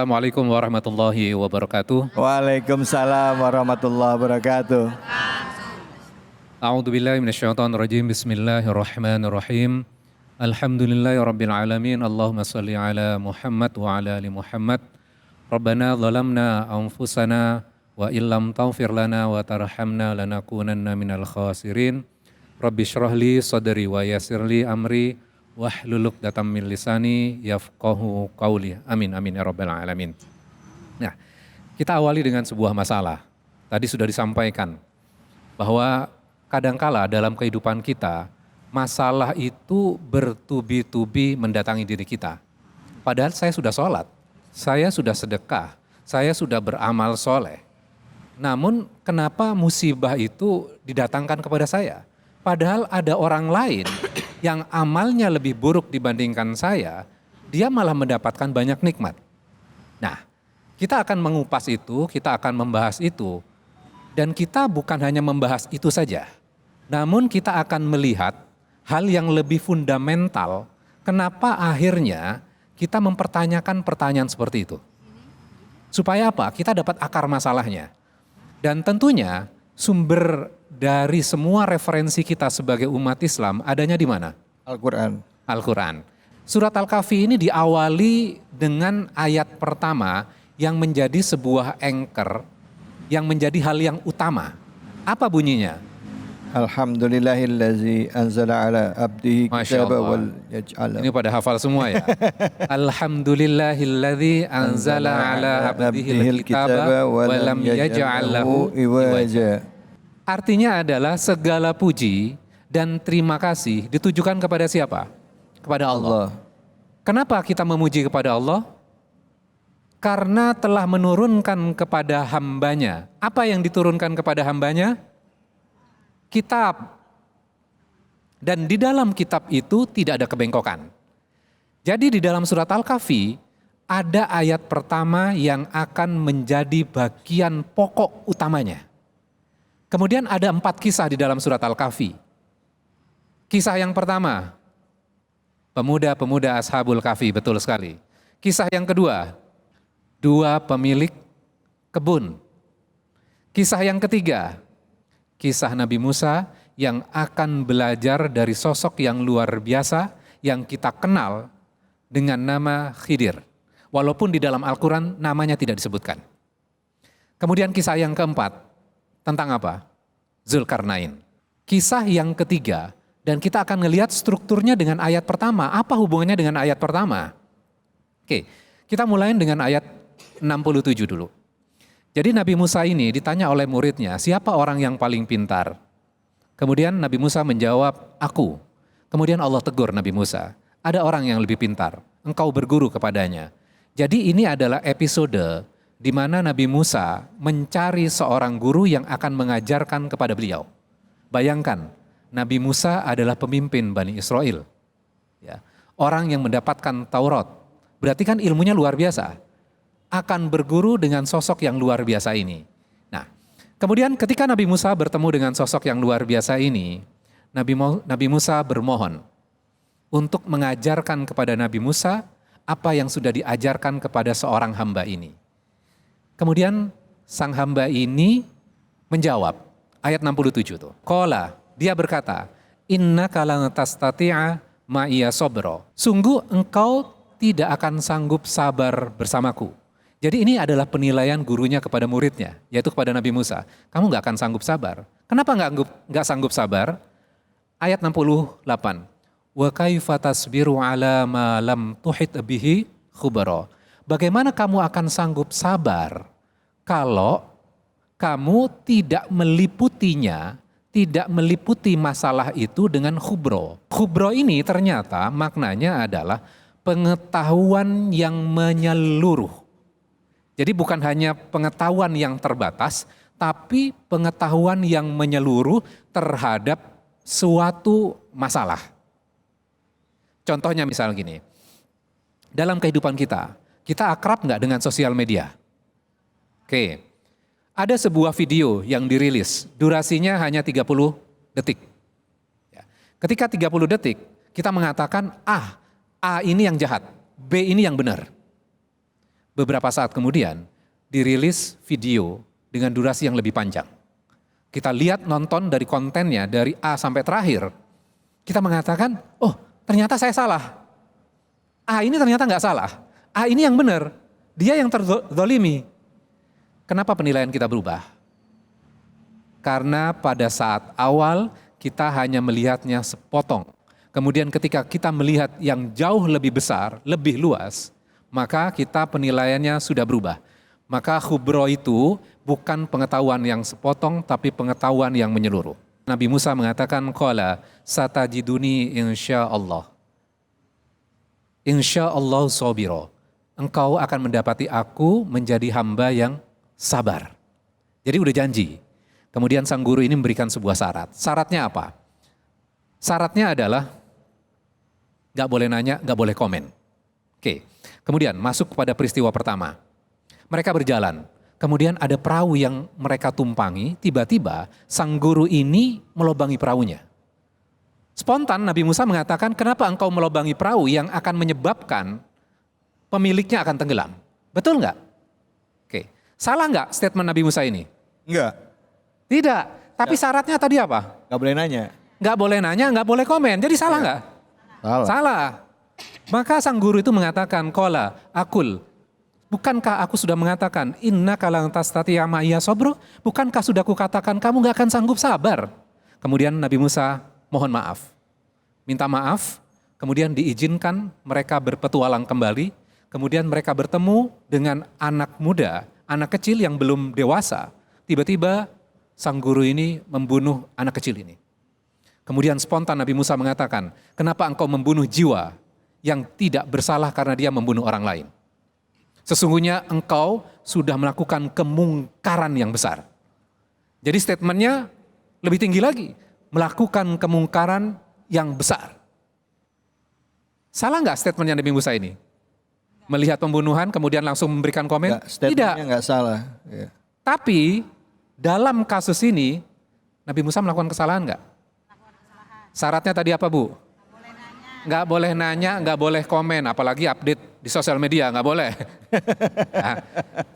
Assalamualaikum warahmatullahi wabarakatuh. Waalaikumsalam warahmatullahi wabarakatuh. A'udzubillahi minasyaitonirrajim. Bismillahirrahmanirrahim. Alhamdulillahirabbil alamin. Allahumma shalli ala Muhammad wa ala ali Muhammad. Rabbana zalamna anfusana wa illam taghfir lana wa tarhamna lanakunanna minal khasirin. Rabbi shrah li sadri wa yassir li amri wahlul 'uqdatam min lisani yafqahu qauli. Amin amin ya rabbal alamin. Nah, kita awali dengan sebuah masalah. Tadi sudah disampaikan bahwa kadangkala dalam kehidupan kita masalah itu bertubi-tubi mendatangi diri kita. Padahal saya sudah sholat, saya sudah sedekah, saya sudah beramal soleh. Namun kenapa musibah itu didatangkan kepada saya? Padahal ada orang lain yang amalnya lebih buruk dibandingkan saya, dia malah mendapatkan banyak nikmat. Nah, kita akan mengupas itu, kita akan membahas itu. Dan kita bukan hanya membahas itu saja, namun kita akan melihat hal yang lebih fundamental, kenapa akhirnya kita mempertanyakan pertanyaan seperti itu. Supaya apa? Kita dapat akar masalahnya. Dan tentunya sumber dari semua referensi kita sebagai umat Islam adanya di mana? Al-Quran. Al-Quran. Surat Al-Kahfi ini diawali dengan ayat pertama yang menjadi sebuah anchor, yang menjadi hal yang utama. Apa bunyinya? Alhamdulillahillazi anzala ala abdihi kitaba wal yaj'ala. Ini pada hafal semua ya. Alhamdulillahillazi anzala ala abdihi kitaba wa lam yaj'al lahu iwaja. Artinya adalah segala puji dan terima kasih ditujukan kepada siapa? Kepada Allah. Kenapa kita memuji kepada Allah? Karena telah menurunkan kepada hambanya. Apa yang diturunkan kepada hambanya? Kitab. Dan di dalam kitab itu tidak ada kebengkokan. Jadi di dalam surat Al-Kahfi ada ayat pertama yang akan menjadi bagian pokok utamanya. Kemudian ada 4 kisah di dalam surat Al-Kahfi. Kisah yang pertama, pemuda-pemuda Ashabul Kahfi, betul sekali. Kisah yang kedua, 2 pemilik kebun. Kisah yang ketiga, kisah Nabi Musa yang akan belajar dari sosok yang luar biasa yang kita kenal dengan nama Khidir. Walaupun di dalam Al-Quran namanya tidak disebutkan. Kemudian kisah yang keempat, tentang apa? Zulkarnain. Kisah yang ketiga, dan kita akan melihat strukturnya dengan ayat pertama. Apa hubungannya dengan ayat pertama? Oke, kita mulai dengan ayat 67 dulu. Jadi Nabi Musa ini ditanya oleh muridnya, siapa orang yang paling pintar? Kemudian Nabi Musa menjawab, aku. Kemudian Allah tegur Nabi Musa, ada orang yang lebih pintar, engkau berguru kepadanya. Jadi ini adalah episode di mana Nabi Musa mencari seorang guru yang akan mengajarkan kepada beliau. Bayangkan, Nabi Musa adalah pemimpin Bani Israel. Ya, orang yang mendapatkan Taurat, berarti kan ilmunya luar biasa. Akan berguru dengan sosok yang luar biasa ini. Nah, kemudian ketika Nabi Musa bertemu dengan sosok yang luar biasa ini, Nabi Musa bermohon untuk mengajarkan kepada Nabi Musa apa yang sudah diajarkan kepada seorang hamba ini. Kemudian sang hamba ini menjawab, ayat 67 tuh. Qala, dia berkata, innaka lan tastati'a ma'iya sabra. Sungguh engkau tidak akan sanggup sabar bersamaku. Jadi ini adalah penilaian gurunya kepada muridnya, yaitu kepada Nabi Musa. Kamu gak akan sanggup sabar. Kenapa gak sanggup sabar? Ayat 68. Wa kaifa tasbiru ala ma lam tuhit bihi khubara. Bagaimana kamu akan sanggup sabar kalau kamu tidak meliputinya, tidak meliputi masalah itu dengan khubro. Khubro ini ternyata maknanya adalah pengetahuan yang menyeluruh. Jadi bukan hanya pengetahuan yang terbatas, tapi pengetahuan yang menyeluruh terhadap suatu masalah. Contohnya misal gini, dalam kehidupan kita akrab nggak dengan sosial media? Oke, ada sebuah video yang dirilis, durasinya hanya 30 detik. Ketika 30 detik, kita mengatakan A ini yang jahat, B ini yang benar. Beberapa saat kemudian dirilis video dengan durasi yang lebih panjang. Kita lihat nonton dari kontennya dari A sampai terakhir. Kita mengatakan, oh ternyata saya salah. A ini ternyata nggak salah. A ini yang benar. Dia yang terzolimi. Kenapa penilaian kita berubah? Karena pada saat awal kita hanya melihatnya sepotong. Kemudian ketika kita melihat yang jauh lebih besar, lebih luas, maka kita penilaiannya sudah berubah. Maka khubro itu bukan pengetahuan yang sepotong, tapi pengetahuan yang menyeluruh. Nabi Musa mengatakan, qala satajiduni insyaallah. Insyaallah sabiro. Engkau akan mendapati aku menjadi hamba yang sabar. Jadi udah janji. Kemudian sang guru ini memberikan sebuah syarat. Syaratnya apa? Syaratnya adalah gak boleh nanya, gak boleh komen. Oke. Kemudian masuk kepada peristiwa pertama. Mereka berjalan. Kemudian ada perahu yang mereka tumpangi. Tiba-tiba sang guru ini melobangi perahunya. Spontan Nabi Musa mengatakan, kenapa engkau melobangi perahu yang akan menyebabkan pemiliknya akan tenggelam? Betul nggak? Oke. Salah nggak statement Nabi Musa ini? Enggak. Tidak, tapi syaratnya tadi apa? Gak boleh nanya. Gak boleh nanya, gak boleh komen. Jadi salah nggak? Salah. Salah. Maka sang guru itu mengatakan, qala akul. Bukankah aku sudah mengatakan, inna kalang tastati'a ma'iya sobro? Bukankah sudah kukatakan kamu gak akan sanggup sabar? Kemudian Nabi Musa mohon maaf. Minta maaf, kemudian diizinkan mereka berpetualang kembali. Kemudian mereka bertemu dengan anak muda, anak kecil yang belum dewasa. Tiba-tiba sang guru ini membunuh anak kecil ini. Kemudian spontan Nabi Musa mengatakan, kenapa engkau membunuh jiwa yang tidak bersalah karena dia membunuh orang lain? Sesungguhnya engkau sudah melakukan kemungkaran yang besar. Jadi statementnya lebih tinggi lagi, melakukan kemungkaran yang besar. Salah nggak statementnya Nabi Musa ini? Melihat pembunuhan kemudian langsung memberikan komen? Statementnya nggak salah. Ya. Tapi dalam kasus ini, Nabi Musa melakukan kesalahan nggak? Syaratnya tadi apa Bu? Nggak boleh nanya, nggak boleh komen, apalagi update di sosial media, nggak boleh. Nah,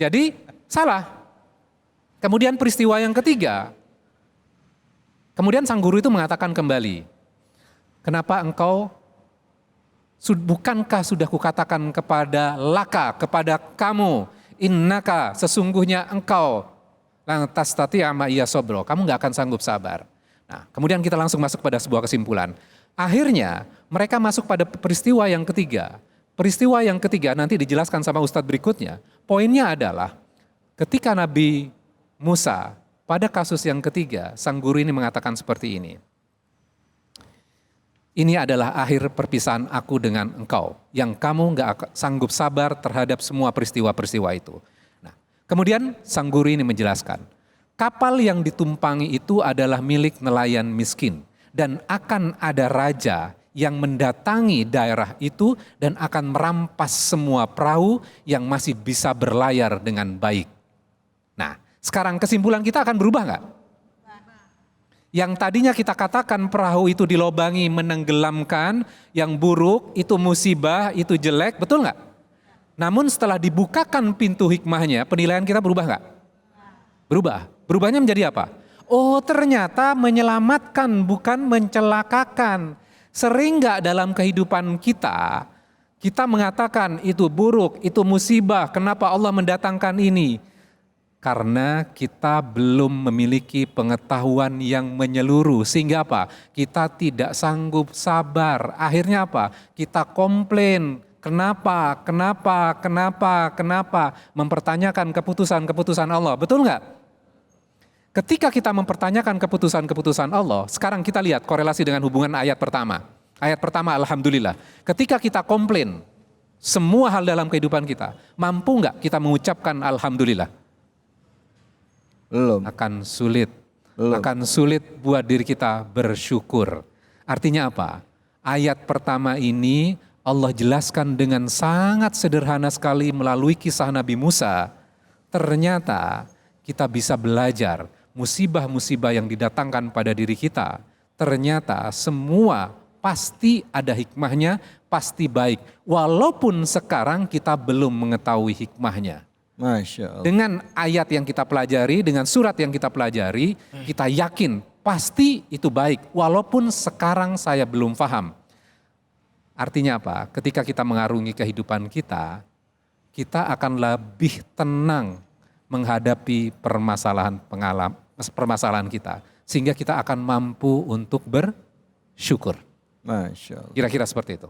jadi salah. Kemudian peristiwa yang ketiga, kemudian sang guru itu mengatakan kembali, kenapa engkau, bukankah sudah kukatakan kepada laka, kepada kamu, innaka, sesungguhnya engkau, lantas tastati'a ma'iya sobro, kamu gak akan sanggup sabar. Nah, kemudian kita langsung masuk pada sebuah kesimpulan. Akhirnya mereka masuk pada peristiwa yang ketiga. Peristiwa yang ketiga nanti dijelaskan sama Ustadz berikutnya. Poinnya adalah ketika Nabi Musa pada kasus yang ketiga, sang guru ini mengatakan seperti ini. Ini adalah akhir perpisahan aku dengan engkau, yang kamu gak sanggup sabar terhadap semua peristiwa-peristiwa itu. Kemudian sang guru ini menjelaskan, kapal yang ditumpangi itu adalah milik nelayan miskin dan akan ada raja yang mendatangi daerah itu dan akan merampas semua perahu yang masih bisa berlayar dengan baik. Nah, sekarang kesimpulan kita akan berubah nggak? Yang tadinya kita katakan perahu itu dilobangi menenggelamkan, yang buruk, itu musibah, itu jelek, betul nggak? Namun setelah dibukakan pintu hikmahnya, penilaian kita berubah nggak? Berubah. Berubahnya menjadi apa? Oh ternyata menyelamatkan bukan mencelakakan. Sering nggak dalam kehidupan kita, kita mengatakan itu buruk, itu musibah, kenapa Allah mendatangkan ini? Karena kita belum memiliki pengetahuan yang menyeluruh. Sehingga apa? Kita tidak sanggup sabar. Akhirnya apa? Kita komplain. Kenapa? Mempertanyakan keputusan-keputusan Allah. Betul nggak? Ketika kita mempertanyakan keputusan-keputusan Allah, sekarang kita lihat korelasi dengan hubungan ayat pertama. Ayat pertama, alhamdulillah. Ketika kita komplain, semua hal dalam kehidupan kita, mampu nggak kita mengucapkan alhamdulillah? Belum. Akan sulit. Belum. Akan sulit buat diri kita bersyukur. Artinya apa? Ayat pertama ini Allah jelaskan dengan sangat sederhana sekali melalui kisah Nabi Musa. Ternyata kita bisa belajar musibah-musibah yang didatangkan pada diri kita. Ternyata semua pasti ada hikmahnya, pasti baik. Walaupun sekarang kita belum mengetahui hikmahnya. Masya Allah. Dengan ayat yang kita pelajari, dengan surat yang kita pelajari, kita yakin pasti itu baik. Walaupun sekarang saya belum paham. Artinya apa? Ketika kita mengarungi kehidupan kita akan lebih tenang menghadapi permasalahan kita. Sehingga kita akan mampu untuk bersyukur. Masya Allah. Kira-kira seperti itu.